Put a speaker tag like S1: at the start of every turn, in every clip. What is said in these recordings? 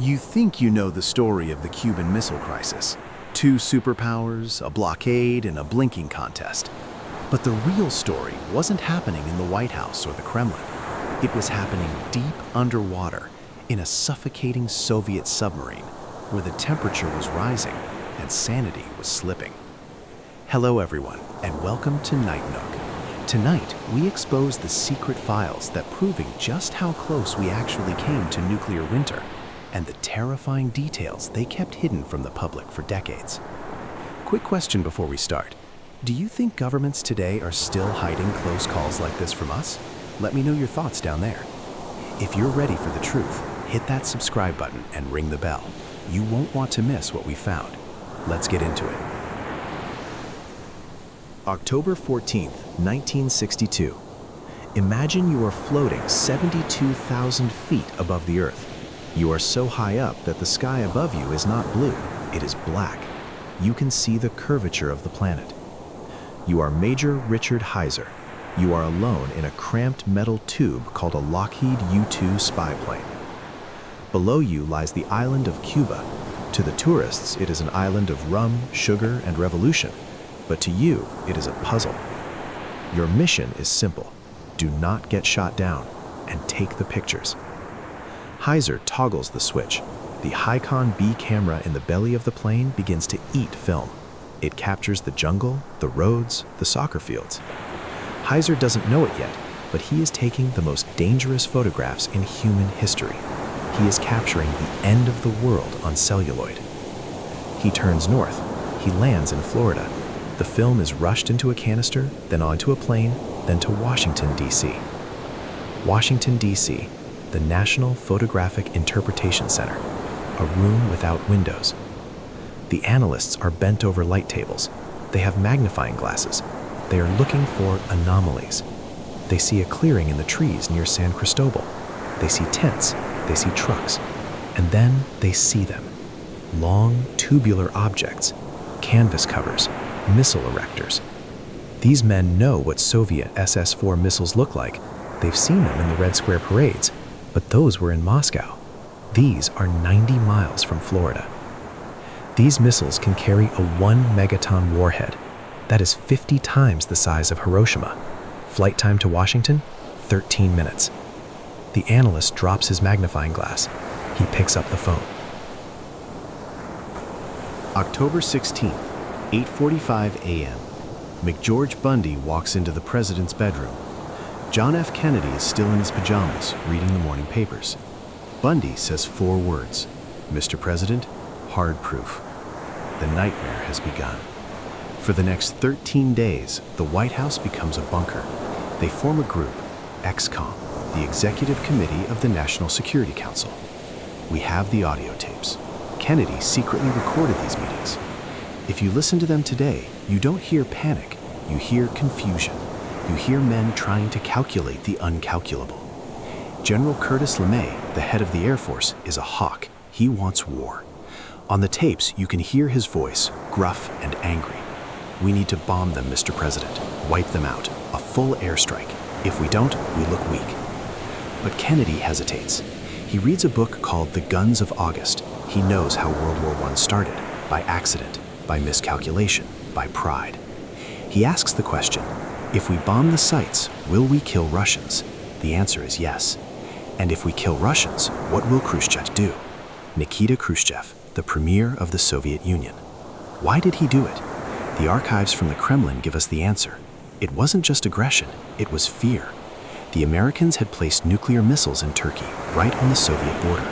S1: You think you know the story of the Cuban Missile Crisis. Two superpowers, a blockade, and a blinking contest. But the real story wasn't happening in the White House or the Kremlin. It was happening deep underwater, in a suffocating Soviet submarine, where the temperature was rising and sanity was slipping. Hello everyone, and welcome to Night Nook. Tonight, we expose the secret files that proving just how close we actually came to nuclear winter, and the terrifying details they kept hidden from the public for decades. Quick question before we start. Do you think governments today are still hiding close calls like this from us? Let me know your thoughts down there. If you're ready for the truth, hit that subscribe button and ring the bell. You won't want to miss what we found. Let's get into it. October 14th, 1962. Imagine you are floating 72,000 feet above the Earth. You are so high up that the sky above you is not blue, it is black. You can see the curvature of the planet. You are Major Richard Heiser. You are alone in a cramped metal tube called a Lockheed U-2 spy plane. Below you lies the island of Cuba. To the tourists, it is an island of rum, sugar, and revolution. But to you, it is a puzzle. Your mission is simple. Do not get shot down, and take the pictures. Heiser toggles the switch. The Hicon B camera in the belly of the plane begins to eat film. It captures the jungle, the roads, the soccer fields. Heiser doesn't know it yet, but he is taking the most dangerous photographs in human history. He is capturing the end of the world on celluloid. He turns north. He lands in Florida. The film is rushed into a canister, then onto a plane, then to Washington, D.C. Washington, D.C., the National Photographic Interpretation Center, a room without windows. The analysts are bent over light tables. They have magnifying glasses. They are looking for anomalies. They see a clearing in the trees near San Cristobal. They see tents. They see trucks. And then they see them. Long, tubular objects, canvas covers, missile erectors. These men know what Soviet SS-4 missiles look like. They've seen them in the Red Square parades, but those were in Moscow. These are 90 miles from Florida. These missiles can carry a 1 megaton warhead. That is 50 times the size of Hiroshima. Flight time to Washington, 13 minutes. The analyst drops his magnifying glass. He picks up the phone. October 16th, 8:45 a.m. McGeorge Bundy walks into the president's bedroom. John F. Kennedy is still in his pajamas, reading the morning papers. Bundy says 4 words. Mr. President, hard proof. The nightmare has begun. For the next 13 days, the White House becomes a bunker. They form a group, ExComm, the Executive Committee of the National Security Council. We have the audio tapes. Kennedy secretly recorded these meetings. If you listen to them today, you don't hear panic, you hear confusion. You hear men trying to calculate the uncalculable. General Curtis LeMay, the head of the Air Force, is a hawk. He wants war. On the tapes, you can hear his voice, gruff and angry. We need to bomb them, Mr. President. Wipe them out. A full airstrike. If we don't, we look weak. But Kennedy hesitates. He reads a book called The Guns of August. He knows how World War I started. By accident, by miscalculation, by pride. He asks the question, if we bomb the sites, will we kill Russians? The answer is yes. And if we kill Russians, what will Khrushchev do? Nikita Khrushchev, the premier of the Soviet Union. Why did he do it? The archives from the Kremlin give us the answer. It wasn't just aggression, it was fear. The Americans had placed nuclear missiles in Turkey, right on the Soviet border.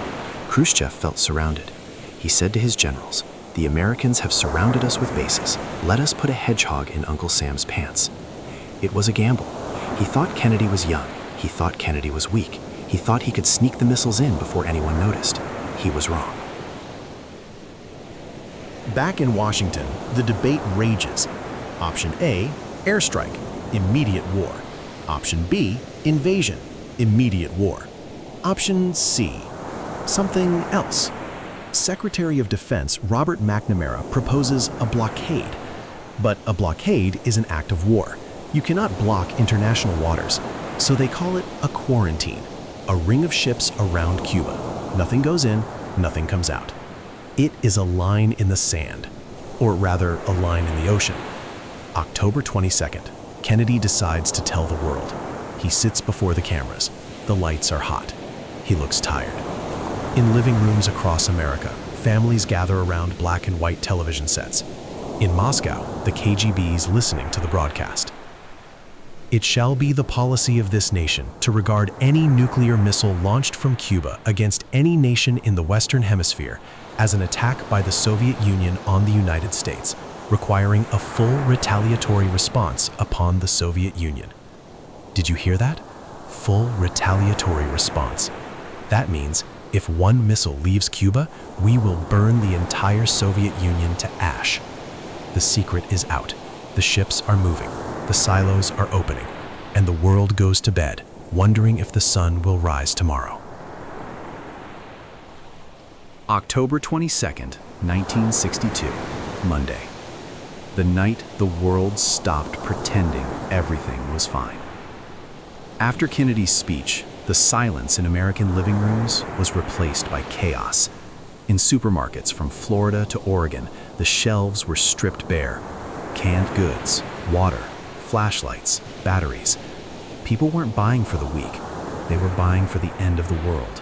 S1: Khrushchev felt surrounded. He said to his generals, "The Americans have surrounded us with bases. Let us put a hedgehog in Uncle Sam's pants." It was a gamble. He thought Kennedy was young. He thought Kennedy was weak. He thought he could sneak the missiles in before anyone noticed. He was wrong.
S2: Back in Washington, the debate rages. Option A, airstrike, immediate war. Option B, invasion, immediate war. Option C, something else. Secretary of Defense Robert McNamara proposes a blockade. But a blockade is an act of war. You cannot block international waters, so they call it a quarantine, a ring of ships around Cuba. Nothing goes in, Nothing comes out. It is a line in the sand, or rather, a line in the ocean. October 22nd, Kennedy decides to tell the world. He sits before the cameras. The lights are hot. He looks tired. In living rooms across America, families gather around black and white television sets. In Moscow, the KGB is listening to the broadcast. It shall be the policy of this nation to regard any nuclear missile launched from Cuba against any nation in the Western Hemisphere as an attack by the Soviet Union on the United States, requiring a full retaliatory response upon the Soviet Union. Did you hear that? Full retaliatory response. That means if one missile leaves Cuba, we will burn the entire Soviet Union to ash. The secret is out. The ships are moving. The silos are opening. And the world goes to bed, wondering if the sun will rise tomorrow.
S1: October 22nd, 1962, Monday. The night the world stopped pretending everything was fine. After Kennedy's speech, the silence in American living rooms was replaced by chaos. In supermarkets from Florida to Oregon, the shelves were stripped bare. Canned goods, water, flashlights, batteries. People weren't buying for the weak. They were buying for the end of the world.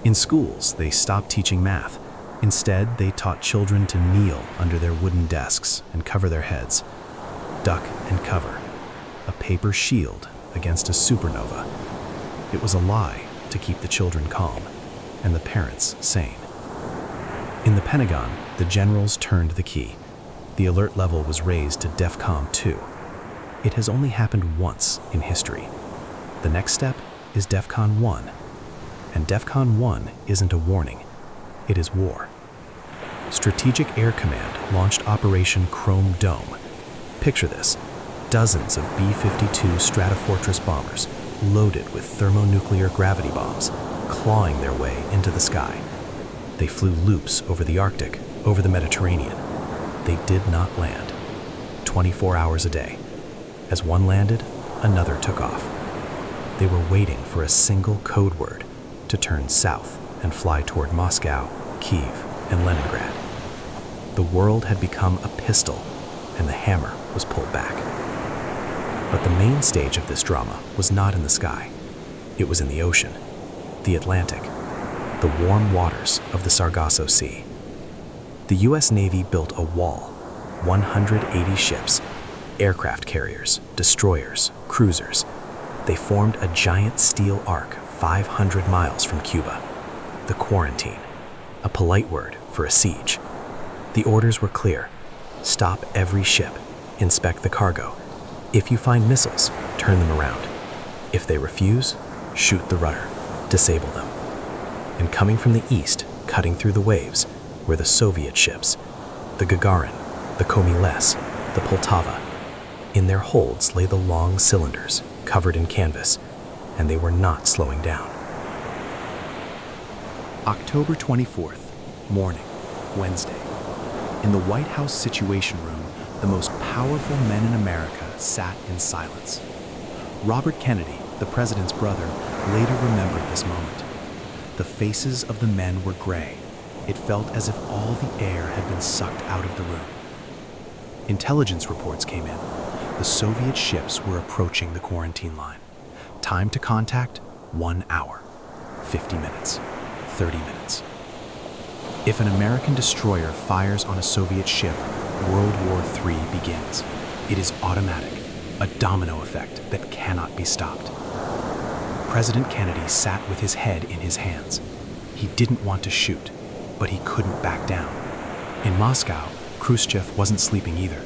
S1: In schools, they stopped teaching math. Instead, they taught children to kneel under their wooden desks and cover their heads. Duck and cover. A paper shield against a supernova. It was a lie to keep the children calm and the parents sane. In the Pentagon, the generals turned the key. The alert level was raised to DEFCON 2. It has only happened once in history. The next step is DEFCON 1. And DEFCON 1 isn't a warning, it is war. Strategic Air Command launched Operation Chrome Dome. Picture this: dozens of B-52 Stratofortress bombers loaded with thermonuclear gravity bombs, clawing their way into the sky. They flew loops over the Arctic, over the Mediterranean. They did not land. 24 hours a day. As one landed, another took off. They were waiting for a single code word to turn south and fly toward Moscow, Kyiv, and Leningrad. The world had become a pistol, and the hammer was pulled back. But the main stage of this drama was not in the sky. It was in the ocean, the Atlantic, the warm waters of the Sargasso Sea. The U.S. Navy built a wall, 180 ships, aircraft carriers, destroyers, cruisers. They formed a giant steel arc 500 miles from Cuba. The quarantine, a polite word for a siege. The orders were clear. Stop every ship, inspect the cargo. If you find missiles, turn them around. If they refuse, shoot the rudder, disable them. And coming from the east, cutting through the waves, were the Soviet ships, the Gagarin, the Komiles, the Poltava. In their holds lay the long cylinders, covered in canvas, and they were not slowing down. October 24th, morning, Wednesday. In the White House Situation Room, the most powerful men in America sat in silence. Robert Kennedy, the president's brother, later remembered this moment. The faces of the men were gray. It felt as if all the air had been sucked out of the room. Intelligence reports came in. The Soviet ships were approaching the quarantine line. Time to contact, 1 hour. 50 minutes. 30 minutes. If an American destroyer fires on a Soviet ship, World War III begins. It is automatic, a domino effect that cannot be stopped. President Kennedy sat with his head in his hands. He didn't want to shoot, but he couldn't back down. In Moscow, Khrushchev wasn't sleeping either.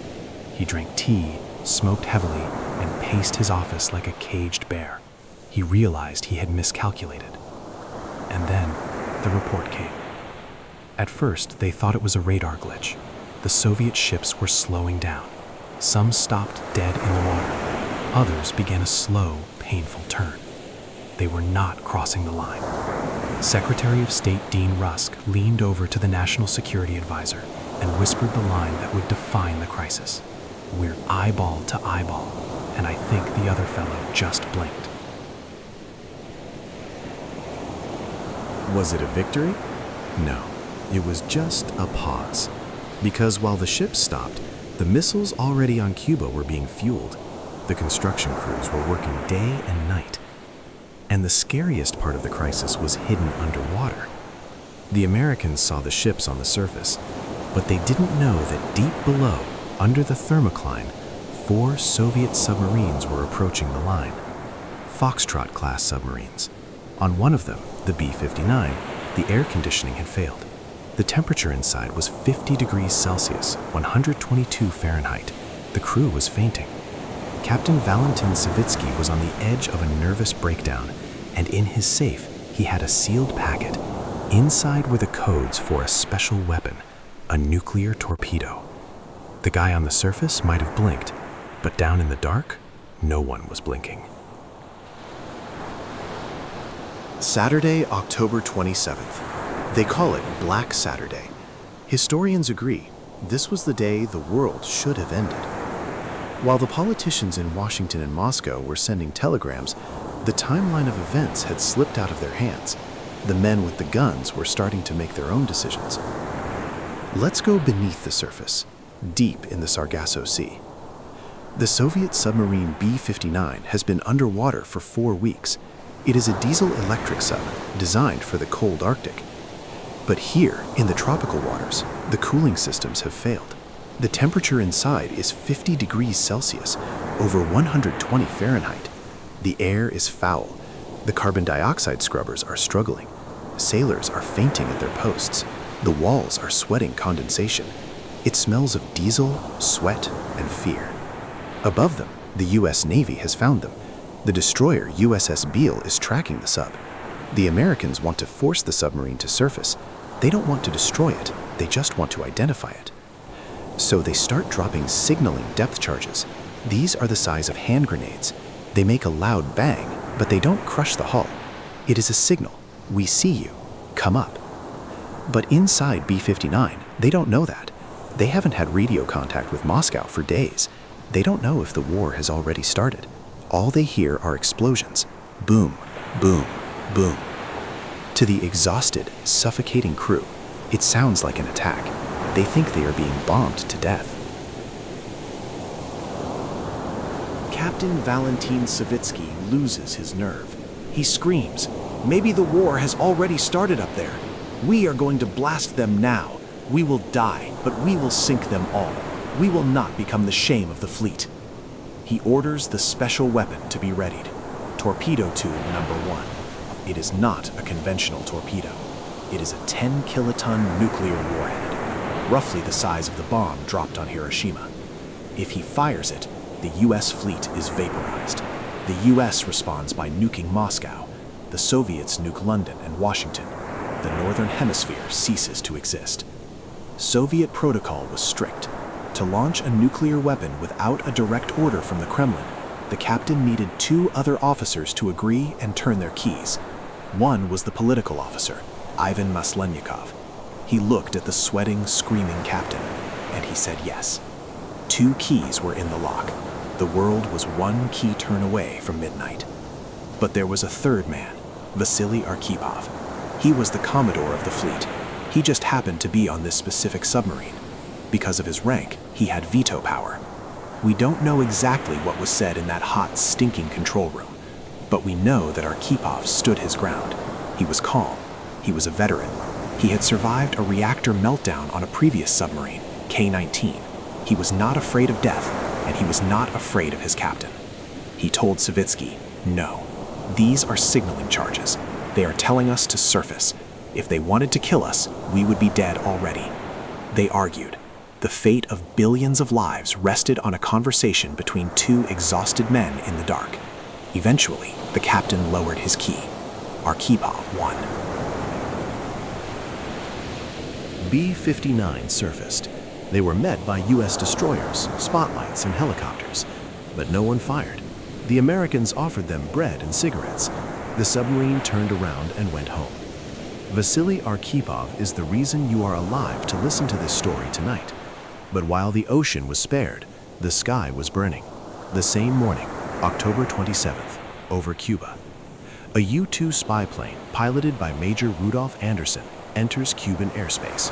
S1: He drank tea, smoked heavily, and paced his office like a caged bear. He realized he had miscalculated. And then the report came. At first, they thought it was a radar glitch. The Soviet ships were slowing down. Some stopped dead in the water. Others began a slow, painful turn. They were not crossing the line. Secretary of State Dean Rusk leaned over to the National Security Advisor and whispered the line that would define the crisis. We're eyeball to eyeball, and I think the other fellow just blinked. Was it a victory No, it was just a pause. Because while the ship stopped, the missiles already on Cuba were being fueled. The construction crews were working day and night. And the scariest part of the crisis was hidden underwater. The Americans saw the ships on the surface, but they didn't know that deep below, under the thermocline, 4 Soviet submarines were approaching the line. Foxtrot-class submarines. On one of them, the B-59, the air conditioning had failed. The temperature inside was 50 degrees Celsius, 122 Fahrenheit. The crew was fainting. Captain Valentin Savitsky was on the edge of a nervous breakdown, and in his safe, he had a sealed packet. Inside were the codes for a special weapon, a nuclear torpedo. The guy on the surface might have blinked, but down in the dark, no one was blinking. Saturday, October 27th. They call it Black Saturday. Historians agree this was the day the world should have ended. While the politicians in Washington and Moscow were sending telegrams, the timeline of events had slipped out of their hands. The men with the guns were starting to make their own decisions. Let's go beneath the surface, deep in the Sargasso Sea. The Soviet submarine B-59 has been underwater for 4 weeks. It is a diesel-electric sub designed for the cold Arctic. But here, in the tropical waters, the cooling systems have failed. The temperature inside is 50 degrees Celsius, over 120 Fahrenheit. The air is foul. The carbon dioxide scrubbers are struggling. Sailors are fainting at their posts. The walls are sweating condensation. It smells of diesel, sweat, and fear. Above them, the U.S. Navy has found them. The destroyer USS Beale is tracking the sub. The Americans want to force the submarine to surface. They don't want to destroy it, they just want to identify it. So they start dropping signaling depth charges. These are the size of hand grenades. They make a loud bang, but they don't crush the hull. It is a signal. We see you. Come up. But inside B-59, they don't know that. They haven't had radio contact with Moscow for days. They don't know if the war has already started. All they hear are explosions. Boom, boom, boom. To the exhausted, suffocating crew, it sounds like an attack. They think they are being bombed to death. Captain Valentin Savitsky loses his nerve. He screams, "Maybe the war has already started up there. We are going to blast them now. We will die, but we will sink them all. We will not become the shame of the fleet." He orders the special weapon to be readied. Torpedo tube number 1. It is not a conventional torpedo. It is a 10-kiloton nuclear warhead, roughly the size of the bomb dropped on Hiroshima. If he fires it, the U.S. fleet is vaporized. The U.S. responds by nuking Moscow. The Soviets nuke London and Washington. The Northern Hemisphere ceases to exist. Soviet protocol was strict. To launch a nuclear weapon without a direct order from the Kremlin, the captain needed 2 other officers to agree and turn their keys. One was the political officer, Ivan Maslenikov. He looked at the sweating, screaming captain, and he said yes. 2 keys were in the lock. The world was 1 key turn away from midnight. But there was a third man, Vasily Arkhipov. He was the commodore of the fleet. He just happened to be on this specific submarine. Because of his rank, he had veto power. We don't know exactly what was said in that hot, stinking control room, but we know that Arkhipov stood his ground. He was calm. He was a veteran. He had survived a reactor meltdown on a previous submarine, K-19. He was not afraid of death, and he was not afraid of his captain. He told Savitsky, "No, these are signaling charges. They are telling us to surface. If they wanted to kill us, we would be dead already." They argued. The fate of billions of lives rested on a conversation between 2 exhausted men in the dark. Eventually, the captain lowered his key. Arkhipov won. B-59 surfaced. They were met by U.S. destroyers, spotlights, and helicopters, but no one fired. The Americans offered them bread and cigarettes. The submarine turned around and went home. Vasily Arkhipov is the reason you are alive to listen to this story tonight. But while the ocean was spared, the sky was burning. The same morning, October 27th, over Cuba. A U-2 spy plane, piloted by Major Rudolf Anderson, enters Cuban airspace.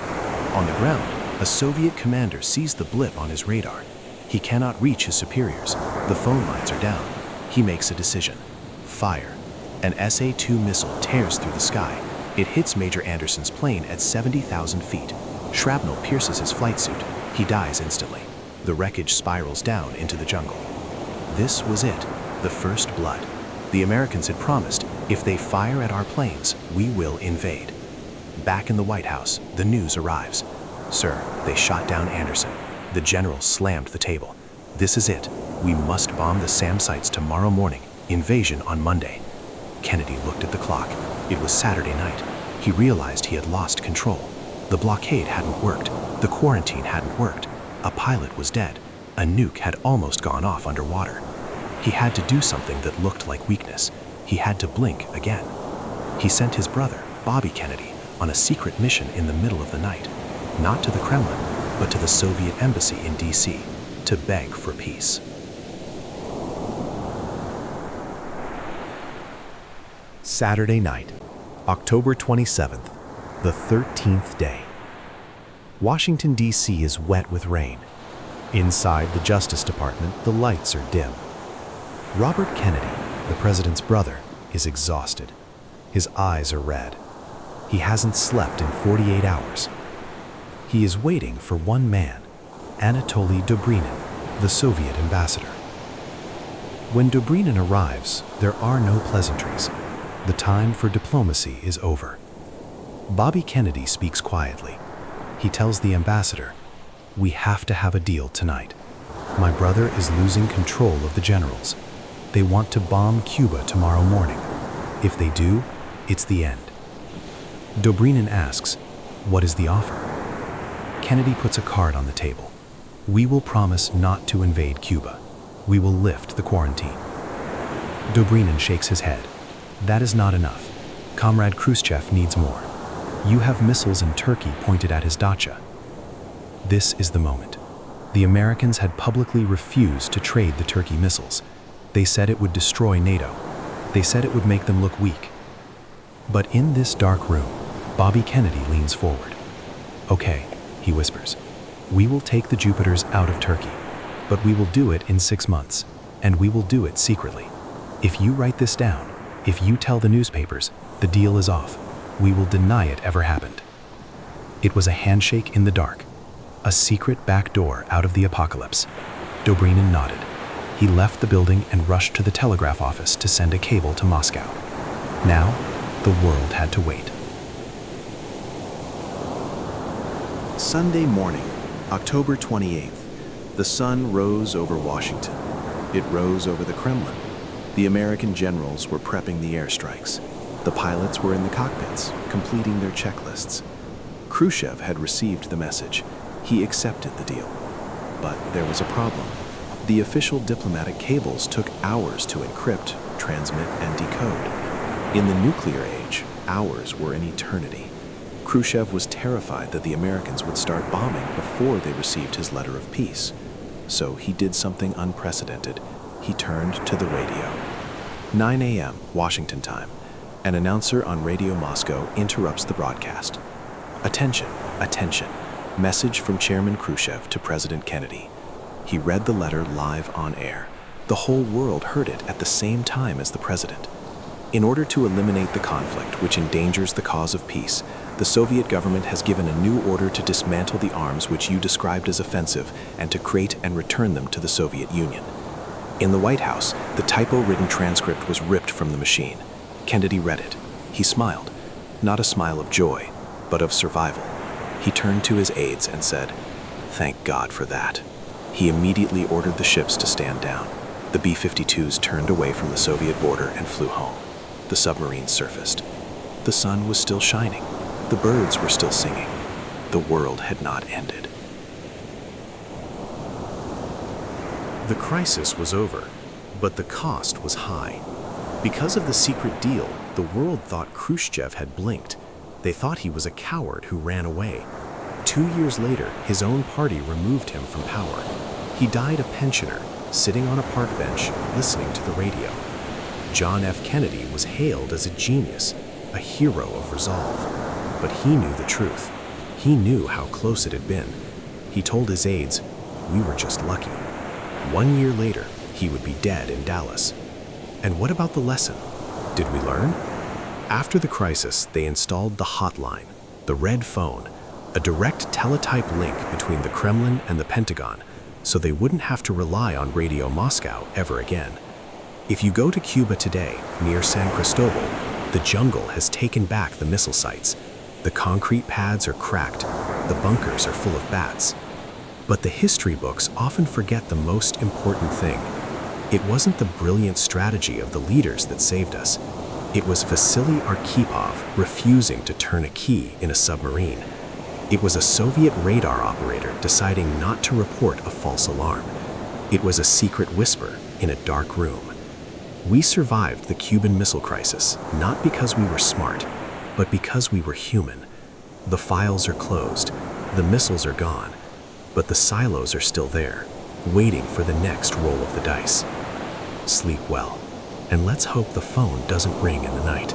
S1: On the ground, a Soviet commander sees the blip on his radar. He cannot reach his superiors. The phone lines are down. He makes a decision. Fire. An SA-2 missile tears through the sky. It hits Major Anderson's plane at 70,000 feet. Shrapnel pierces his flight suit. He dies instantly. The wreckage spirals down into the jungle. This was it, the first blood. The Americans had promised, if they fire at our planes, we will invade. Back in the White House, the news arrives. Sir, they shot down Anderson. The general slammed the table. This is it. We must bomb the SAM sites tomorrow morning. Invasion on Monday. Kennedy looked at the clock. It was Saturday night. He realized he had lost control. The blockade hadn't worked. The quarantine hadn't worked. A pilot was dead. A nuke had almost gone off underwater. He had to do something that looked like weakness. He had to blink again. He sent his brother, Bobby Kennedy, on a secret mission in the middle of the night, not to the Kremlin, but to the Soviet embassy in D.C., to beg for peace.
S2: Saturday night, October 27th, the 13th day. Washington, D.C. is wet with rain. Inside the Justice Department, the lights are dim. Robert Kennedy, the president's brother, is exhausted. His eyes are red. He hasn't slept in 48 hours. He is waiting for one man, Anatoly Dobrynin, the Soviet ambassador. When Dobrynin arrives, there are no pleasantries. The time for diplomacy is over. Bobby Kennedy speaks quietly. He tells the ambassador, "We have to have a deal tonight. My brother is losing control of the generals. They want to bomb Cuba tomorrow morning. If they do, it's the end." Dobrynin asks, "What is the offer?" Kennedy puts a card on the table. "We will promise not to invade Cuba. We will lift the quarantine." Dobrynin shakes his head. "That is not enough. Comrade Khrushchev needs more. You have missiles in Turkey pointed at his dacha." This is the moment. The Americans had publicly refused to trade the Turkey missiles. They said it would destroy NATO. They said it would make them look weak. But in this dark room, Bobby Kennedy leans forward. "Okay," he whispers, "we will take the Jupiters out of Turkey, but we will do it in 6 months, and we will do it secretly. If you write this down, if you tell the newspapers, the deal is off. We will deny it ever happened." It was a handshake in the dark, a secret back door out of the apocalypse. Dobrynin nodded. He left the building and rushed to the telegraph office to send a cable to Moscow. Now, the world had to wait.
S1: Sunday morning, October 28th. The sun rose over Washington. It rose over the Kremlin. The American generals were prepping the airstrikes. The pilots were in the cockpits, completing their checklists. Khrushchev had received the message. He accepted the deal. But there was a problem. The official diplomatic cables took hours to encrypt, transmit, and decode. In the nuclear age, hours were an eternity. Khrushchev was terrified that the Americans would start bombing before they received his letter of peace. So he did something unprecedented. He turned to the radio. 9 a.m. Washington time. An announcer on Radio Moscow interrupts the broadcast. "Attention, attention. Message from Chairman Khrushchev to President Kennedy." He read the letter live on air. The whole world heard it at the same time as the president. In order to eliminate the conflict which endangers the cause of peace, the Soviet government has given a new order to dismantle the arms which you described as offensive and to create and return them to the Soviet Union. In the White House, the typo-ridden transcript was ripped from the machine. Kennedy read it. He smiled, not a smile of joy, but of survival. He turned to his aides and said, "Thank God for that." He immediately ordered the ships to stand down. The B-52s turned away from the Soviet border and flew home. The submarines surfaced. The sun was still shining. The birds were still singing. The world had not ended.
S2: The crisis was over, but the cost was high. Because of the secret deal, the world thought Khrushchev had blinked. They thought he was a coward who ran away. 2 years later, his own party removed him from power. He died a pensioner, sitting on a park bench, listening to the radio. John F. Kennedy was hailed as a genius, a hero of resolve.
S1: But he knew the truth. He knew how close it had been. He told his aides, "We were just lucky." 1 year later, he would be dead in Dallas. And what about the lesson? Did we learn? After the crisis, they installed the hotline, the red phone, a direct teletype link between the Kremlin and the Pentagon, so they wouldn't have to rely on Radio Moscow ever again. If you go to Cuba today, near San Cristobal, the jungle has taken back the missile sites. The concrete pads are cracked, the bunkers are full of bats. But the history books often forget the most important thing. It wasn't the brilliant strategy of the leaders that saved us. It was Vasily Arkhipov refusing to turn a key in a submarine. It was a Soviet radar operator deciding not to report a false alarm. It was a secret whisper in a dark room. We survived the Cuban Missile Crisis, not because we were smart, but because we were human. The files are closed, the missiles are gone, but the silos are still there, waiting for the next roll of the dice. Sleep well, and let's hope the phone doesn't ring in the night.